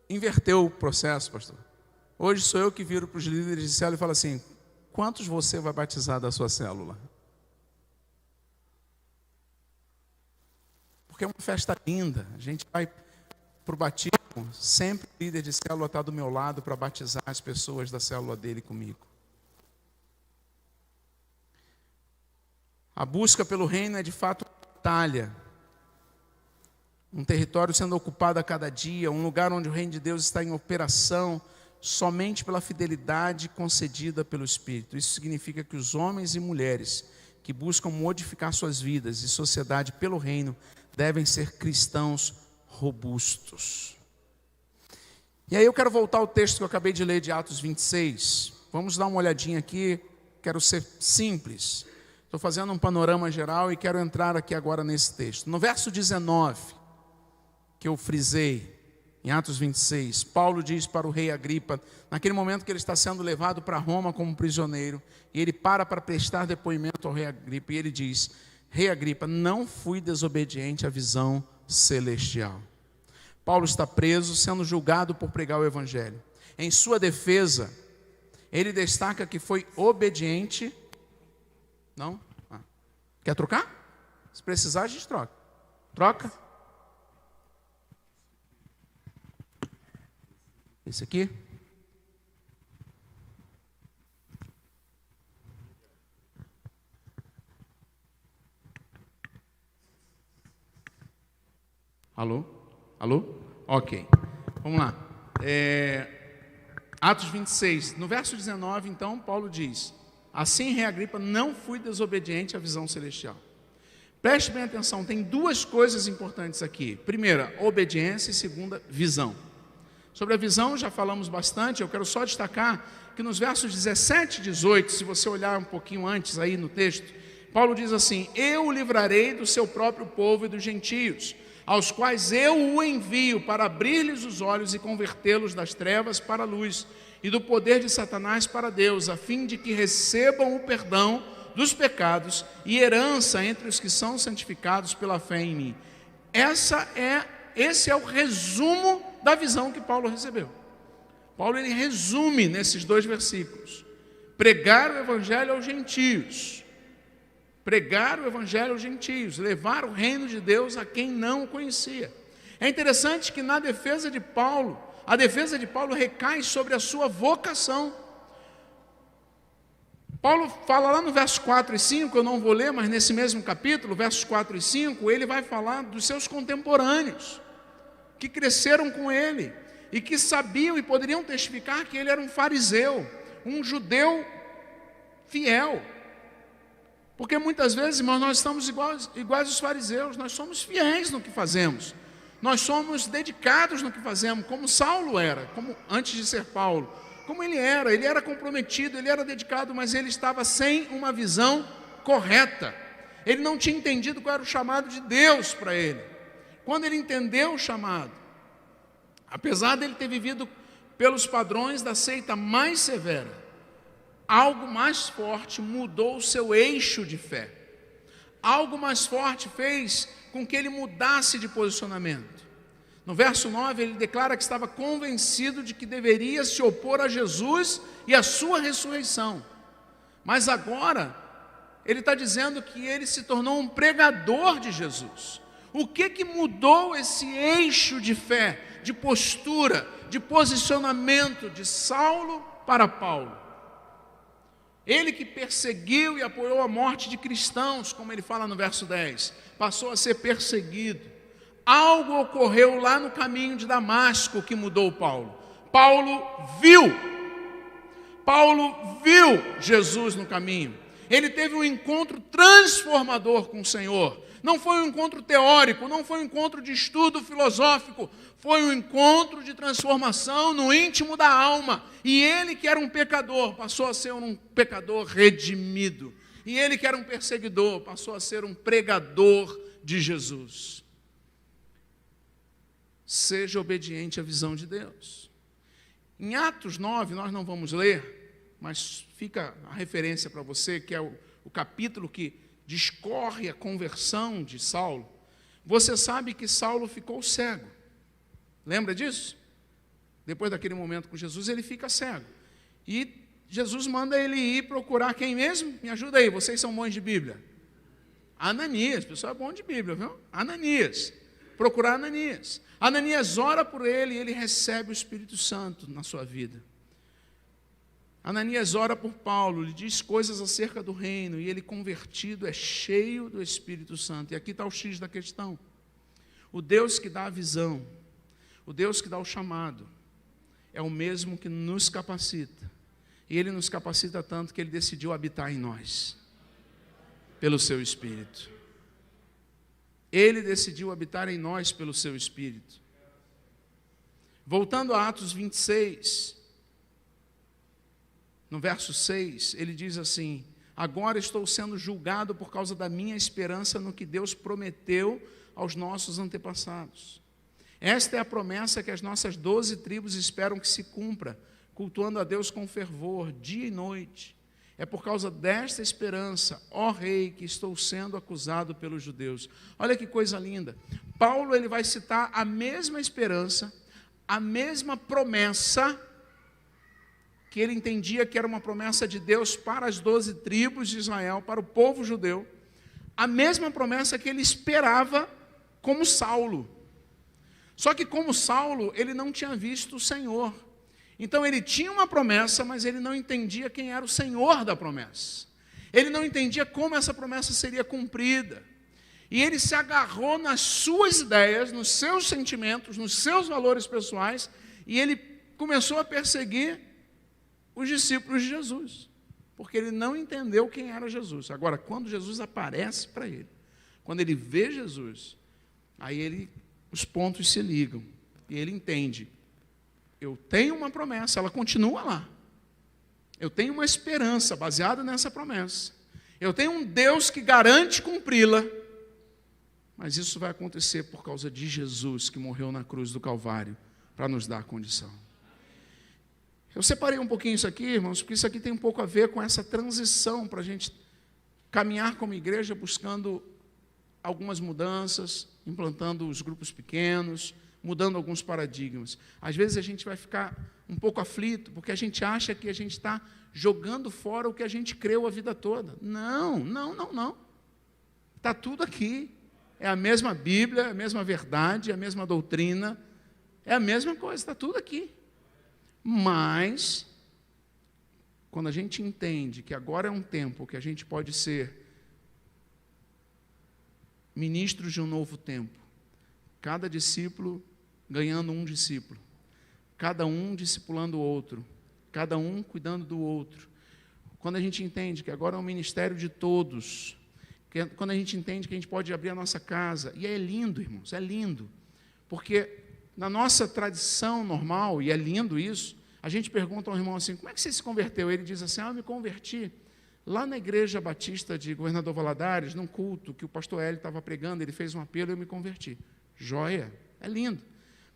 inverteu o processo, pastor. Hoje sou eu que viro para os líderes de célula e falo assim: quantos você vai batizar da sua célula? Porque é uma festa linda, a gente vai para o batismo, sempre o líder de célula está do meu lado para batizar as pessoas da célula dele comigo. A busca pelo reino é de fato uma batalha. Um território sendo ocupado a cada dia, um lugar onde o reino de Deus está em operação somente pela fidelidade concedida pelo Espírito. Isso significa que os homens e mulheres que buscam modificar suas vidas e sociedade pelo reino devem ser cristãos robustos. E aí eu quero voltar ao texto que eu acabei de ler de Atos 26. Vamos dar uma olhadinha aqui, quero ser simples. Estou fazendo um panorama geral e quero entrar aqui agora nesse texto. No verso 19, que eu frisei, em Atos 26, Paulo diz para o rei Agripa, naquele momento que ele está sendo levado para Roma como prisioneiro, e ele para prestar depoimento ao rei Agripa, e ele diz: rei Agripa, não fui desobediente à visão celestial. Paulo está preso, sendo julgado por pregar o evangelho. Em sua defesa, ele destaca que foi obediente. Não? Quer trocar? Se precisar, a gente troca. Troca? Esse aqui? Alô? Alô? Ok. Vamos lá. Atos 26. No verso 19, então, Paulo diz: assim, rei Agripa, não fui desobediente à visão celestial. Preste bem atenção, tem duas coisas importantes aqui. Primeira, obediência, e segunda, visão. Sobre a visão já falamos bastante, eu quero só destacar que nos versos 17 e 18, se você olhar um pouquinho antes aí no texto, Paulo diz assim: eu o livrarei do seu próprio povo e dos gentios, aos quais eu o envio para abrir-lhes os olhos e convertê-los das trevas para a luz e do poder de Satanás para Deus, a fim de que recebam o perdão dos pecados e herança entre os que são santificados pela fé em mim. Esse é o resumo da visão que Paulo recebeu. Paulo ele resume nesses dois versículos: pregar o evangelho aos gentios, pregar o evangelho aos gentios, levar o reino de Deus a quem não o conhecia. É interessante que na defesa de Paulo, a defesa de Paulo recai sobre a sua vocação. Paulo fala lá no verso 4 e 5, eu não vou ler, mas nesse mesmo capítulo, versos 4 e 5, ele vai falar dos seus contemporâneos, que cresceram com ele, e que sabiam e poderiam testificar que ele era um fariseu, um judeu fiel. Porque muitas vezes, irmãos, nós estamos iguais aos fariseus, nós somos fiéis no que fazemos, nós somos dedicados no que fazemos, como Saulo era, como antes de ser Paulo, como ele era comprometido, ele era dedicado, mas ele estava sem uma visão correta. Ele não tinha entendido qual era o chamado de Deus para ele. Quando ele entendeu o chamado, apesar dele ter vivido pelos padrões da seita mais severa, algo mais forte mudou o seu eixo de fé. Algo mais forte fez com que ele mudasse de posicionamento. No verso 9, ele declara que estava convencido de que deveria se opor a Jesus e a sua ressurreição. Mas agora, ele está dizendo que ele se tornou um pregador de Jesus. O que mudou esse eixo de fé, de postura, de posicionamento de Saulo para Paulo? Ele que perseguiu e apoiou a morte de cristãos, como ele fala no verso 10, passou a ser perseguido. Algo ocorreu lá no caminho de Damasco que mudou Paulo. Paulo viu Jesus no caminho. Ele teve um encontro transformador com o Senhor. Não foi um encontro teórico, não foi um encontro de estudo filosófico, foi um encontro de transformação no íntimo da alma. E ele que era um pecador, passou a ser um pecador redimido. E ele que era um perseguidor, passou a ser um pregador de Jesus. Seja obediente à visão de Deus. Em Atos 9, nós não vamos ler, mas fica a referência para você, que é o capítulo que discorre a conversão de Saulo. Você sabe que Saulo ficou cego. Lembra disso? Depois daquele momento com Jesus, ele fica cego. E Jesus manda ele ir procurar quem mesmo? Me ajuda aí, vocês são bons de Bíblia. Ananias, o pessoal é bom de Bíblia, viu? Ananias. Procurar Ananias. Ananias ora por ele e ele recebe o Espírito Santo na sua vida. Ananias ora por Paulo, lhe diz coisas acerca do reino, e ele, convertido, é cheio do Espírito Santo. E aqui está o X da questão. O Deus que dá a visão, o Deus que dá o chamado, é o mesmo que nos capacita. E ele nos capacita tanto que ele decidiu habitar em nós, pelo seu Espírito. Ele decidiu habitar em nós pelo seu Espírito. Voltando a Atos 26, no verso 6, ele diz assim: agora estou sendo julgado por causa da minha esperança no que Deus prometeu aos nossos antepassados. Esta é a promessa que as nossas 12 tribos esperam que se cumpra, cultuando a Deus com fervor, dia e noite. É por causa desta esperança, ó rei, que estou sendo acusado pelos judeus. Olha que coisa linda. Paulo ele vai citar a mesma esperança, a mesma promessa, que ele entendia que era uma promessa de Deus para as 12 tribos de Israel, para o povo judeu. A mesma promessa que ele esperava como Saulo. Só que como Saulo, ele não tinha visto o Senhor. Então ele tinha uma promessa, mas ele não entendia quem era o Senhor da promessa. Ele não entendia como essa promessa seria cumprida. E ele se agarrou nas suas ideias, nos seus sentimentos, nos seus valores pessoais, e ele começou a perseguir os discípulos de Jesus, porque ele não entendeu quem era Jesus. Agora, quando Jesus aparece para ele, Quando ele vê Jesus, aí os pontos se ligam. E ele entende. Eu tenho uma promessa, ela continua lá. Eu tenho uma esperança baseada nessa promessa. Eu tenho um Deus que garante cumpri-la. Mas isso vai acontecer por causa de Jesus, que morreu na cruz do Calvário, para nos dar a condição. Eu separei um pouquinho isso aqui, irmãos, porque isso aqui tem um pouco a ver com essa transição, para a gente caminhar como igreja, buscando algumas mudanças, implantando os grupos pequenos, mudando alguns paradigmas. Às vezes a gente vai ficar um pouco aflito, porque a gente acha que a gente está jogando fora o que a gente creu a vida toda. Não. Está tudo aqui. É a mesma Bíblia, é a mesma verdade, é a mesma doutrina, é a mesma coisa, está tudo aqui. Mas, quando a gente entende que agora é um tempo que a gente pode ser ministros de um novo tempo, cada discípulo ganhando um discípulo, cada um discipulando o outro, cada um cuidando do outro. Quando a gente entende que agora é um ministério de todos, quando a gente entende que a gente pode abrir a nossa casa, e é lindo, irmãos, é lindo, porque na nossa tradição normal, e é lindo isso, a gente pergunta ao irmão assim, como é que você se converteu? Ele diz assim, eu me converti lá na igreja batista de Governador Valadares, num culto que o pastor Hélio estava pregando, ele fez um apelo e eu me converti. Joia, é lindo.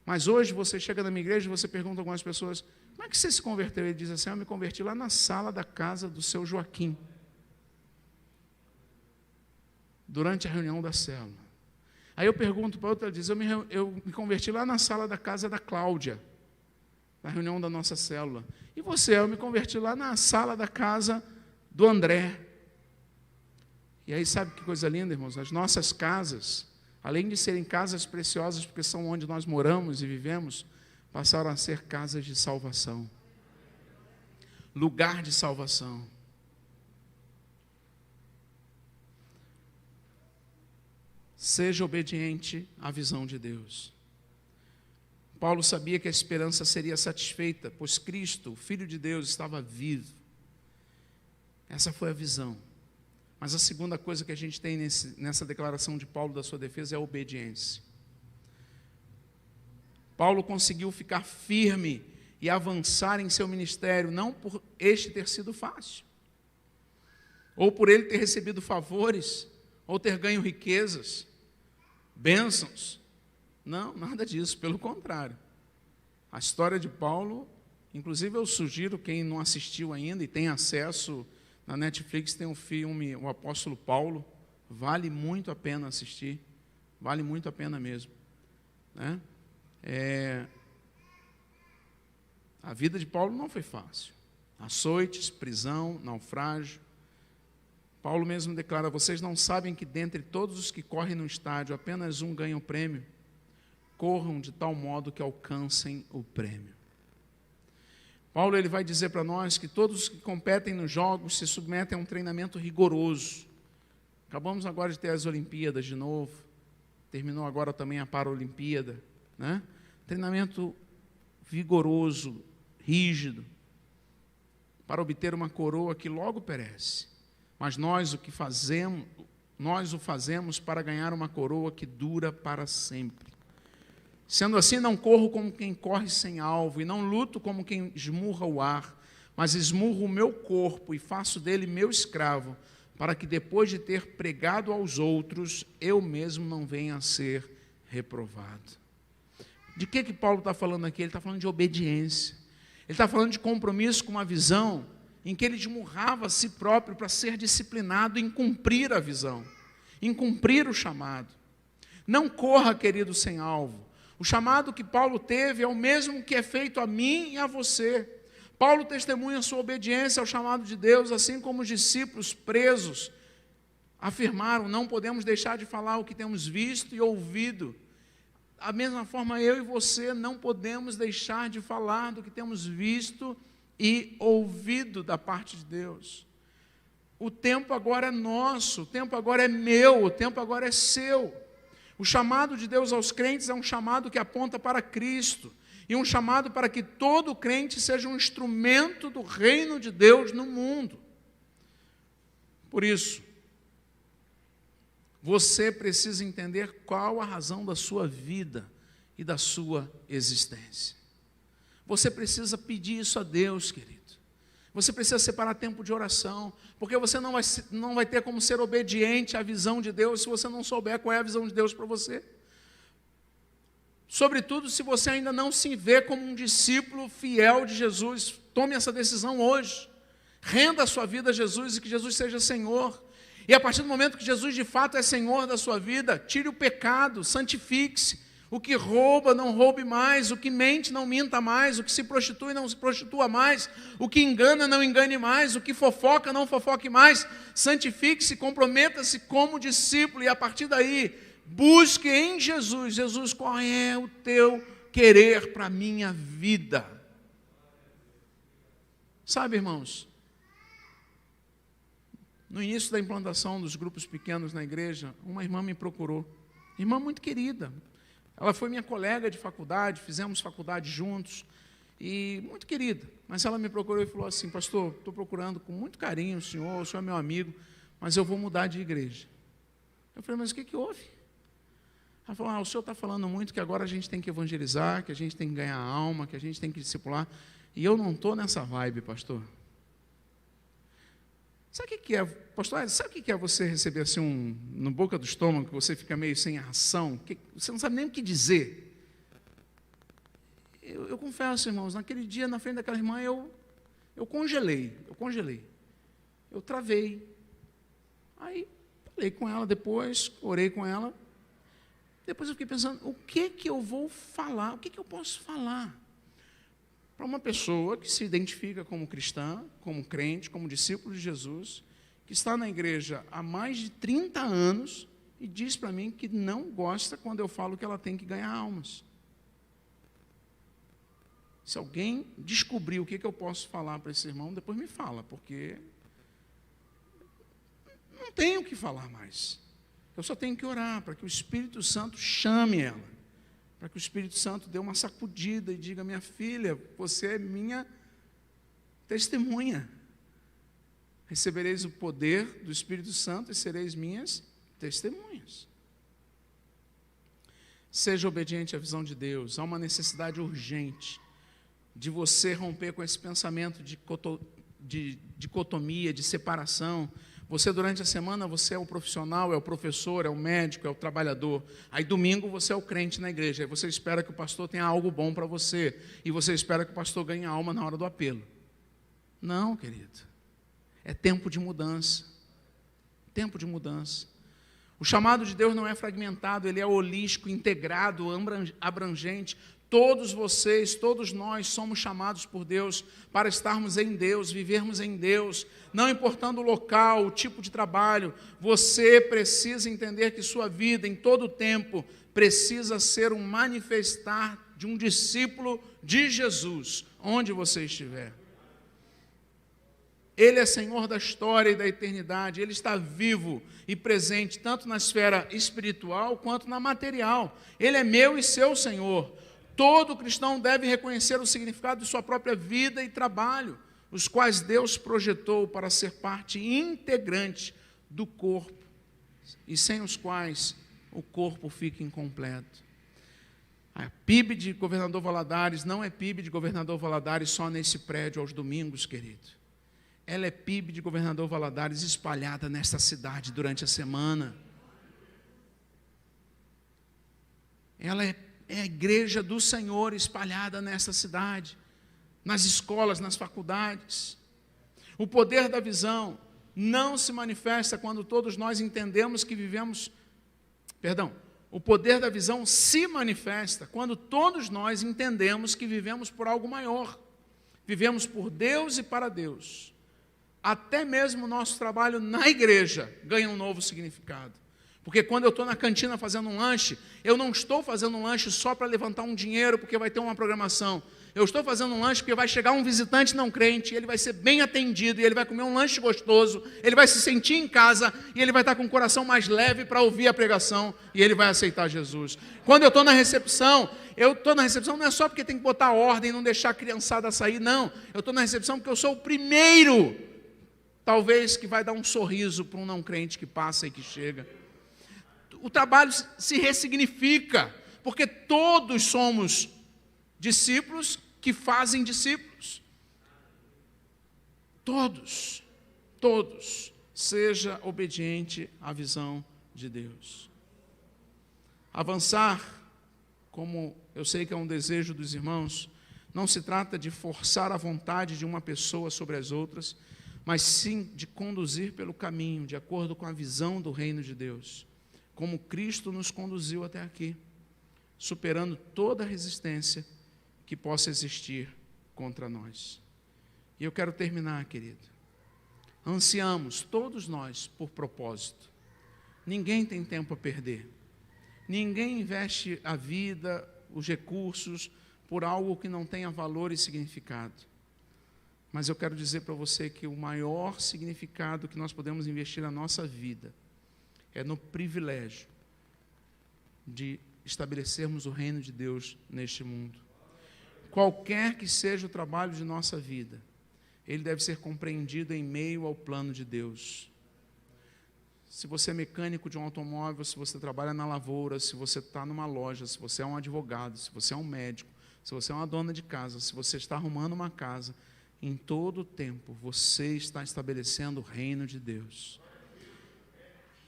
Mas hoje você chega na minha igreja e você pergunta a algumas pessoas, como é que você se converteu? Ele diz assim, eu me converti lá na sala da casa do seu Joaquim, durante a reunião da célula. Aí eu pergunto para outra, ela diz, eu me converti lá na sala da casa da Cláudia, na reunião da nossa célula. E você? Eu me converti lá na sala da casa do André. E aí sabe que coisa linda, irmãos? As nossas casas, além de serem casas preciosas, porque são onde nós moramos e vivemos, passaram a ser casas de salvação. Lugar de salvação. Seja obediente à visão de Deus. Paulo sabia que a esperança seria satisfeita, pois Cristo, o Filho de Deus, estava vivo. Essa foi a visão. Mas a segunda coisa que a gente tem nessa declaração de Paulo da sua defesa é a obediência. Paulo conseguiu ficar firme e avançar em seu ministério, não por este ter sido fácil, ou por ele ter recebido favores, ou ter ganho riquezas, bênçãos. Não, nada disso, pelo contrário. A história de Paulo, inclusive eu sugiro, quem não assistiu ainda e tem acesso, na Netflix tem um filme, O Apóstolo Paulo, vale muito a pena assistir, vale muito a pena mesmo. Né? A vida de Paulo não foi fácil. Açoites, prisão, naufrágio. Paulo mesmo declara, vocês não sabem que dentre todos os que correm no estádio, apenas um ganha o prêmio? Corram de tal modo que alcancem o prêmio. Paulo ele vai dizer para nós que todos os que competem nos jogos se submetem a um treinamento rigoroso. Acabamos agora de ter as Olimpíadas de novo, terminou agora também a Paralimpíada, né? Treinamento vigoroso, rígido, para obter uma coroa que logo perece. Mas nós o fazemos para ganhar uma coroa que dura para sempre. Sendo assim, não corro como quem corre sem alvo, e não luto como quem esmurra o ar, mas esmurro o meu corpo e faço dele meu escravo, para que depois de ter pregado aos outros, eu mesmo não venha a ser reprovado. De que Paulo está falando aqui? Ele está falando de obediência. Ele está falando de compromisso com uma visão em que ele esmurrava a si próprio para ser disciplinado em cumprir a visão, em cumprir o chamado. Não corra, querido, sem alvo. O chamado que Paulo teve é o mesmo que é feito a mim e a você. Paulo testemunha sua obediência ao chamado de Deus, assim como os discípulos presos afirmaram, não podemos deixar de falar o que temos visto e ouvido. Da mesma forma, eu e você não podemos deixar de falar do que temos visto e ouvido da parte de Deus. O tempo agora é nosso, o tempo agora é meu, o tempo agora é seu. O chamado de Deus aos crentes é um chamado que aponta para Cristo, e um chamado para que todo crente seja um instrumento do reino de Deus no mundo. Por isso, Você precisa entender qual a razão da sua vida e da sua existência. Você precisa pedir isso a Deus, querido. Você precisa separar tempo de oração, porque você não vai ter como ser obediente à visão de Deus se você não souber qual é a visão de Deus para você. Sobretudo se você ainda não se vê como um discípulo fiel de Jesus, tome essa decisão hoje. Renda a sua vida a Jesus e que Jesus seja Senhor. E a partir do momento que Jesus de fato é Senhor da sua vida, tire o pecado, santifique-se. O que rouba, não roube mais. O que mente, não minta mais. O que se prostitui, não se prostitua mais. O que engana, não engane mais. O que fofoca, não fofoque mais. Santifique-se, comprometa-se como discípulo. E a partir daí, busque em Jesus. Jesus, qual é o teu querer para a minha vida? Sabe, irmãos, no início da implantação dos grupos pequenos na igreja, uma irmã me procurou. Irmã muito querida. Ela foi minha colega de faculdade, fizemos faculdade juntos, e muito querida. Mas ela me procurou e falou assim: pastor, estou procurando com muito carinho o senhor é meu amigo, mas eu vou mudar de igreja. Eu falei: mas o que houve? Ela falou: o senhor está falando muito que agora a gente tem que evangelizar, que a gente tem que ganhar alma, que a gente tem que discipular, e eu não estou nessa vibe, pastor. Sabe o que é, pastor? Sabe o que é você receber assim no boca do estômago, que você fica meio sem ação, que você não sabe nem o que dizer? Eu confesso, irmãos, naquele dia, na frente daquela irmã, eu congelei, eu travei. Aí, falei com ela depois, orei com ela. Depois eu fiquei pensando, o que eu vou falar, o que eu posso falar para uma pessoa que se identifica como cristã, como crente, como discípulo de Jesus, que está na igreja há mais de 30 anos e diz para mim que não gosta quando eu falo que ela tem que ganhar almas. Se alguém descobrir o que eu posso falar para esse irmão, depois me fala, porque não tenho o que falar mais. Eu só tenho que orar para que o Espírito Santo chame ela, para que o Espírito Santo dê uma sacudida e diga: minha filha, você é minha testemunha. Recebereis o poder do Espírito Santo e sereis minhas testemunhas. Seja obediente à visão de Deus. Há uma necessidade urgente de você romper com esse pensamento de dicotomia, de separação. Você, durante a semana, você é o profissional, é o professor, é o médico, é o trabalhador. Aí, domingo, você é o crente na igreja. Aí você espera que o pastor tenha algo bom para você. E você espera que o pastor ganhe alma na hora do apelo. Não, querido. É tempo de mudança. Tempo de mudança. O chamado de Deus não é fragmentado, ele é holístico, integrado, abrangente. Todos vocês, todos nós somos chamados por Deus para estarmos em Deus, vivermos em Deus, não importando o local, o tipo de trabalho. Você precisa entender que sua vida, em todo o tempo, precisa ser um manifestar de um discípulo de Jesus, onde você estiver. Ele é Senhor da história e da eternidade, Ele está vivo e presente, tanto na esfera espiritual quanto na material. Ele é meu e seu Senhor. Todo cristão deve reconhecer o significado de sua própria vida e trabalho, os quais Deus projetou para ser parte integrante do corpo, e sem os quais o corpo fica incompleto. A PIB de Governador Valadares não é PIB de Governador Valadares só nesse prédio aos domingos, querido. Ela é PIB de Governador Valadares espalhada nesta cidade durante a semana. Ela é a igreja do Senhor espalhada nessa cidade, nas escolas, nas faculdades. O poder da visão não se manifesta quando todos nós entendemos que vivemos... o poder da visão se manifesta quando todos nós entendemos que vivemos por algo maior. Vivemos por Deus e para Deus. Até mesmo o nosso trabalho na igreja ganha um novo significado. Porque quando eu estou na cantina fazendo um lanche, eu não estou fazendo um lanche só para levantar um dinheiro, porque vai ter uma programação. Eu estou fazendo um lanche porque vai chegar um visitante não crente, ele vai ser bem atendido, e ele vai comer um lanche gostoso, ele vai se sentir em casa, e ele vai estar com o coração mais leve para ouvir a pregação, e ele vai aceitar Jesus. Quando eu estou na recepção não é só porque tem que botar ordem e não deixar a criançada sair, não. Eu estou na recepção porque eu sou o primeiro, talvez, que vai dar um sorriso para um não crente que passa e que chega. o trabalho se ressignifica, porque todos somos discípulos que fazem discípulos. Todos. Seja obediente à visão de Deus. Avançar, como eu sei que é um desejo dos irmãos, não se trata de forçar a vontade de uma pessoa sobre as outras, mas sim de conduzir pelo caminho, de acordo com a visão do reino de Deus, como Cristo nos conduziu até aqui, superando toda resistência que possa existir contra nós. E eu quero terminar, querido. Ansiamos, todos nós, por propósito. Ninguém tem tempo a perder. Ninguém investe a vida, os recursos, por algo que não tenha valor e significado. Mas eu quero dizer para você que o maior significado que nós podemos investir na nossa vida é no privilégio de estabelecermos o reino de Deus neste mundo. Qualquer que seja o trabalho de nossa vida, ele deve ser compreendido em meio ao plano de Deus. Se você é mecânico de um automóvel, se você trabalha na lavoura, se você está numa loja, se você é um advogado, se você é um médico, se você é uma dona de casa, se você está arrumando uma casa, em todo o tempo você está estabelecendo o reino de Deus.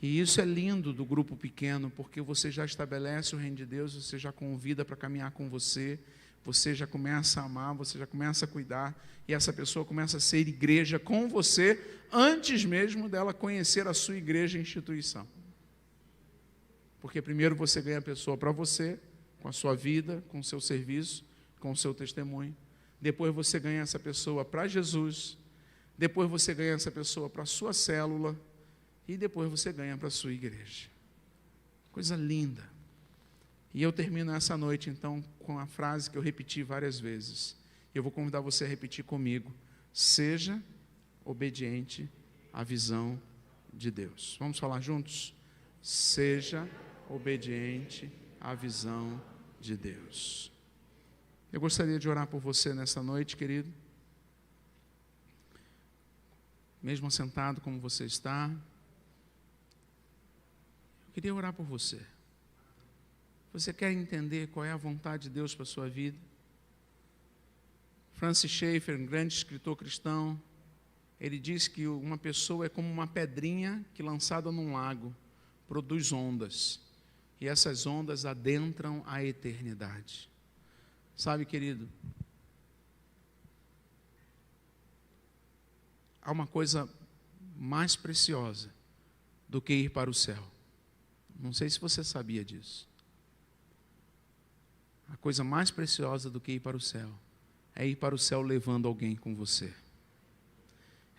E isso é lindo do grupo pequeno, porque você já estabelece o reino de Deus, você já convida para caminhar com você, você já começa a amar, você já começa a cuidar, e essa pessoa começa a ser igreja com você, antes mesmo dela conhecer a sua igreja e instituição. Porque primeiro você ganha a pessoa para você, com a sua vida, com o seu serviço, com o seu testemunho. Depois você ganha essa pessoa para Jesus, depois você ganha essa pessoa para a sua célula, e depois você ganha para a sua igreja. Coisa linda. E eu termino essa noite, então, com a frase que eu repeti várias vezes. Eu vou convidar você a repetir comigo. Seja obediente à visão de Deus. Vamos falar juntos? Seja obediente à visão de Deus. Eu gostaria de orar por você nessa noite, querido. Mesmo sentado como você está, eu queria orar por você. Você quer entender qual é a vontade de Deus para a sua vida? Francis Schaeffer, um grande escritor cristão, ele diz que uma pessoa é como uma pedrinha que, lançada num lago, produz ondas. E essas ondas adentram a eternidade. Sabe, querido, há uma coisa mais preciosa do que ir para o céu. Não sei se você sabia disso. A coisa mais preciosa do que ir para o céu é ir para o céu levando alguém com você.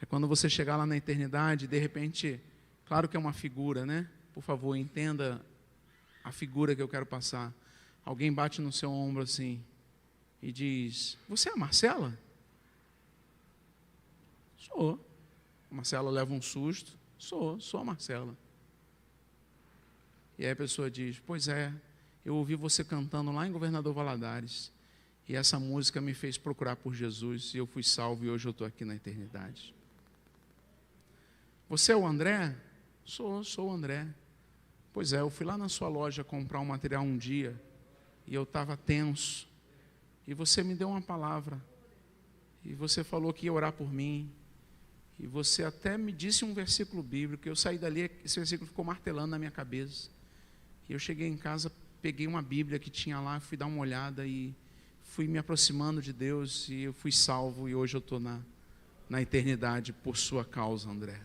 É quando você chegar lá na eternidade, de repente, claro que é uma figura, né? Por favor, entenda a figura que eu quero passar. Alguém bate no seu ombro assim e diz: você é a Marcela? Sou. A Marcela leva um susto. Sou a Marcela. E aí a pessoa diz: pois é, eu ouvi você cantando lá em Governador Valadares, e essa música me fez procurar por Jesus, e eu fui salvo, e hoje eu estou aqui na eternidade. Você é o André? Sou o André. Pois é, eu fui lá na sua loja comprar um material um dia, e eu estava tenso, e você me deu uma palavra, e você falou que ia orar por mim, e você até me disse um versículo bíblico, eu saí dali, esse versículo ficou martelando na minha cabeça, e eu cheguei em casa, peguei uma Bíblia que tinha lá, fui dar uma olhada e fui me aproximando de Deus, e eu fui salvo, e hoje eu estou na eternidade por sua causa, André.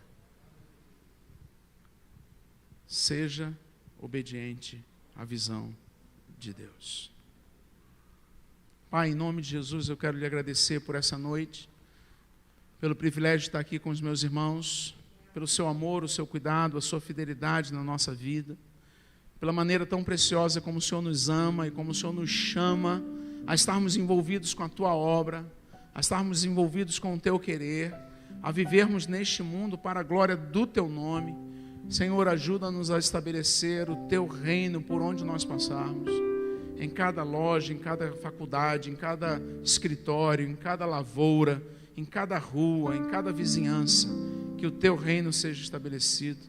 Seja obediente à visão de Deus. Pai, em nome de Jesus, eu quero lhe agradecer por essa noite, pelo privilégio de estar aqui com os meus irmãos, pelo seu amor, o seu cuidado, a sua fidelidade na nossa vida, pela maneira tão preciosa como o Senhor nos ama e como o Senhor nos chama a estarmos envolvidos com a Tua obra, a estarmos envolvidos com o Teu querer, a vivermos neste mundo para a glória do Teu nome. Senhor, ajuda-nos a estabelecer o Teu reino por onde nós passarmos, em cada loja, em cada faculdade, em cada escritório, em cada lavoura, em cada rua, em cada vizinhança, que o Teu reino seja estabelecido.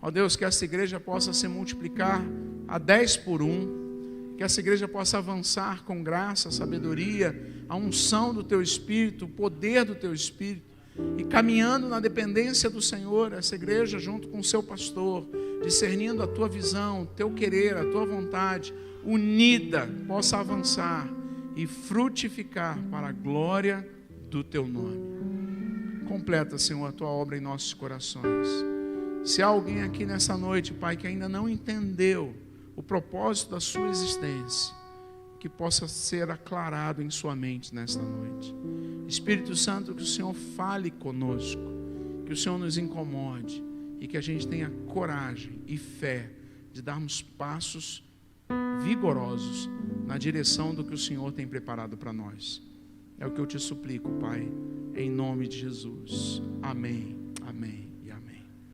Ó Deus, que essa igreja possa se multiplicar a 10 por 1, que essa igreja possa avançar com graça, sabedoria, a unção do Teu Espírito, o poder do Teu Espírito, e caminhando na dependência do Senhor, essa igreja junto com o seu pastor, discernindo a Tua visão, o Teu querer, a Tua vontade, unida, possa avançar e frutificar para a glória do Teu nome. Completa, Senhor, a Tua obra em nossos corações. Se há alguém aqui nessa noite, Pai, que ainda não entendeu o propósito da sua existência, que possa ser aclarado em sua mente nesta noite. Espírito Santo, que o Senhor fale conosco, que o Senhor nos incomode e que a gente tenha coragem e fé de darmos passos vigorosos na direção do que o Senhor tem preparado para nós. É o que eu te suplico, Pai, em nome de Jesus. Amém. Amém.